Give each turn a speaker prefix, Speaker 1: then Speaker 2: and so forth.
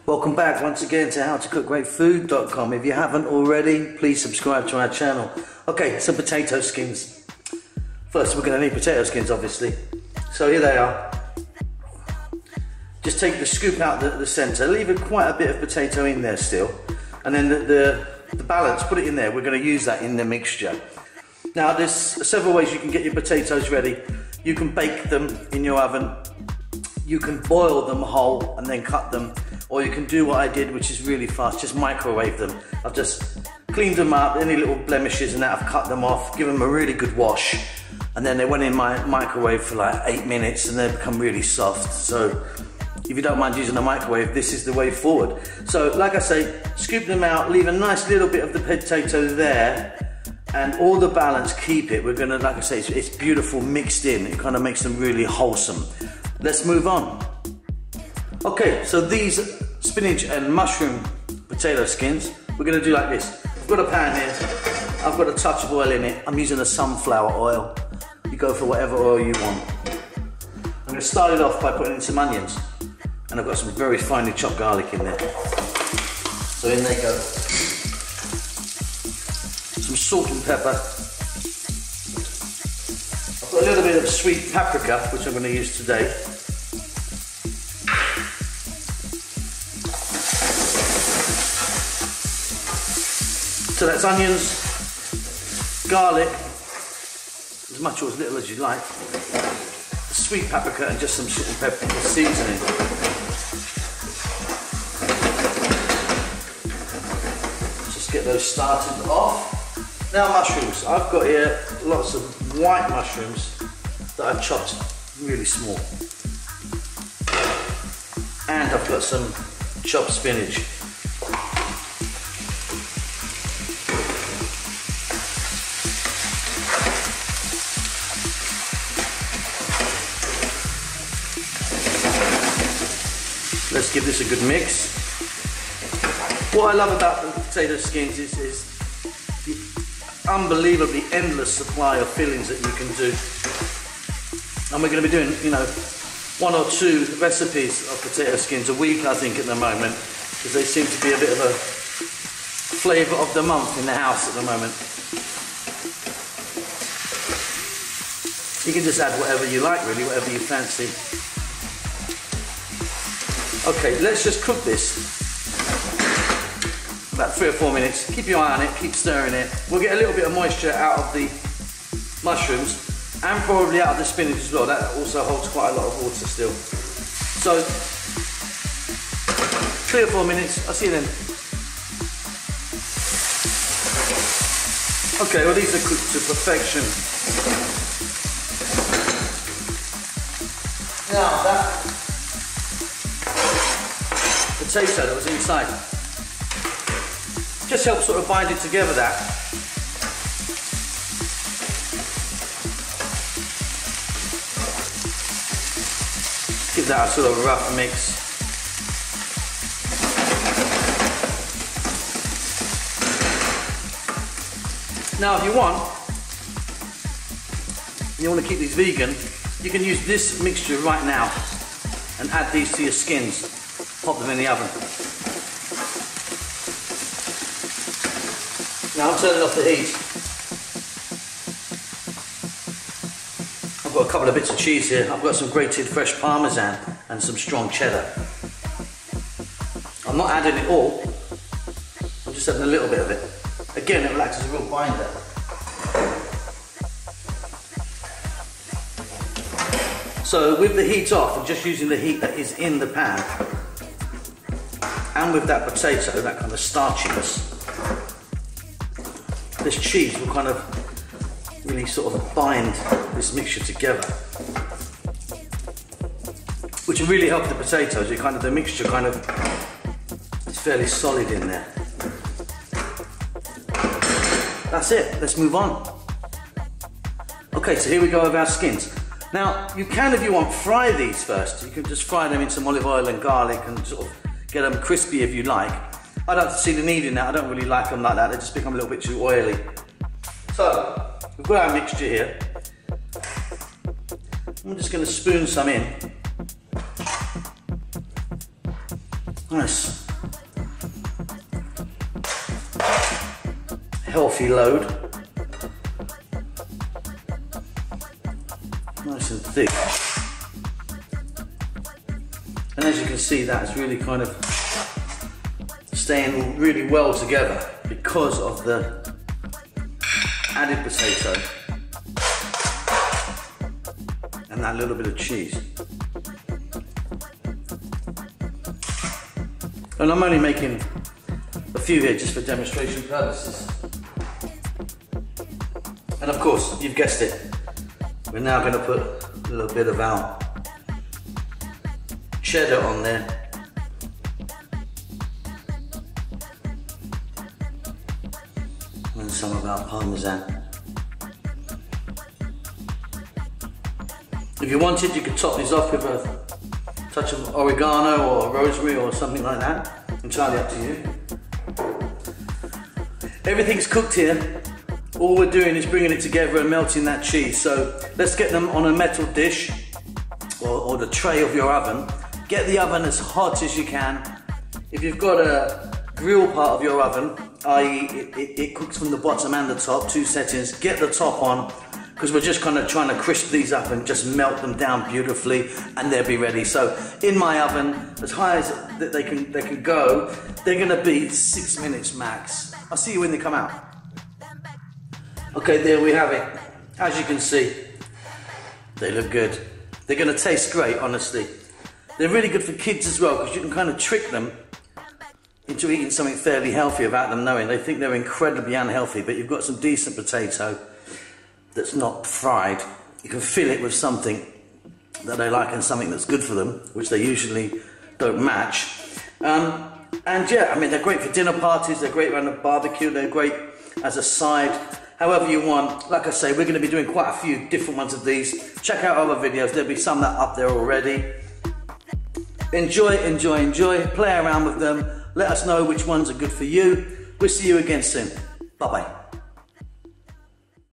Speaker 1: Welcome back once again to howtocookgreatfood.com. If you haven't already, please subscribe to our channel. Okay, some potato skins. First, we're going to need potato skins, obviously. So here they are. Just take the scoop out the center, leave quite a bit of potato in there still, and then the balance, put it in there. We're going to use that in the mixture. Now, there's several ways you can get your potatoes ready. You can bake them in your oven. You can boil them whole and then cut them. Or you can do what I did, which is really fast, just microwave them. I've just cleaned them up, any little blemishes and that, I've cut them off, give them a really good wash. And then they went in my microwave for like 8 minutes and they become really soft. So if you don't mind using a microwave, this is the way forward. So like I say, scoop them out, leave a nice little bit of the potato there, and all the balance, keep it. We're gonna, like I say, it's beautiful mixed in. It kind of makes them really wholesome. Let's move on. Okay, so these spinach and mushroom potato skins, we're gonna do like this. I've got a pan here, I've got a touch of oil in it. I'm using a sunflower oil. You go for whatever oil you want. I'm gonna start it off by putting in some onions. And I've got some very finely chopped garlic in there. So in they go. Some salt and pepper. I've got a little bit of sweet paprika, which I'm gonna use today. So that's onions, garlic, as much or as little as you like, sweet paprika and just some salt and pepper seasoning. Just get those started off. Now mushrooms. I've got here lots of white mushrooms that I've chopped really small. And I've got some chopped spinach. Let's give this a good mix. What I love about the potato skins is the unbelievably endless supply of fillings that you can do. And we're going to be doing, you know, 1 or 2 recipes of potato skins a week, I think, at the moment, because they seem to be a bit of a flavour of the month in the house at the moment. You can just add whatever you like, really, whatever you fancy. Okay, let's just cook this about 3 or 4 minutes. Keep your eye on it, keep stirring it. We'll get a little bit of moisture out of the mushrooms and probably out of the spinach as well. That also holds quite a lot of water still. So, 3 or 4 minutes, I'll see you then. Okay, well these are cooked to perfection. Now that potato that was inside just helps sort of bind it together, that. Give that a sort of rough mix. Now if you want to keep these vegan, you can use this mixture right now and add these to your skins. Pop them in the oven. Now I'm turning off the heat. I've got a couple of bits of cheese here. I've got some grated fresh Parmesan and some strong cheddar. I'm not adding it all. I'm just adding a little bit of it. Again, it will act as a real binder. So with the heat off and just using the heat that is in the pan, and with that potato, that kind of starchiness, this cheese will kind of really sort of bind this mixture together, which will really help the potatoes. The mixture kind of is fairly solid in there. That's it, let's move on. Okay, so here we go with our skins. Now, you can, if you want, fry these first. You can just fry them in some olive oil and garlic and sort of get them crispy if you like. I don't see the need in that. I don't really like them like that. They just become a little bit too oily. So, we've got our mixture here. I'm just going to spoon some in. Nice. Healthy load. Nice and thick. And as you can see, that's really kind of staying really well together because of the added potato and that little bit of cheese. And I'm only making a few here just for demonstration purposes. And of course, you've guessed it, we're now going to put a little bit of our cheddar on there. And some of our Parmesan. If you wanted, you could top these off with a touch of oregano or rosemary or something like that. Entirely up to you. Everything's cooked here. All we're doing is bringing it together and melting that cheese. So let's get them on a metal dish or the tray of your oven. Get the oven as hot as you can. If you've got a grill part of your oven, i.e. it cooks from the bottom and the top, 2 settings, get the top on, because we're just kind of trying to crisp these up and just melt them down beautifully and they'll be ready. So in my oven, as high as they can go, they're gonna be 6 minutes max. I'll see you when they come out. Okay, there we have it. As you can see, they look good. They're gonna taste great, honestly. They're really good for kids as well, because you can kind of trick them into eating something fairly healthy without them knowing. They think they're incredibly unhealthy, but you've got some decent potato that's not fried. You can fill it with something that they like and something that's good for them, which they usually don't match. And yeah, I mean, they're great for dinner parties, they're great around a barbecue, they're great as a side, however you want. Like I say, we're going to be doing quite a few different ones of these. Check out other videos, there'll be some that are up there already. Enjoy, enjoy, enjoy, play around with them. Let us know which ones are good for you. We'll see you again soon. Bye-bye.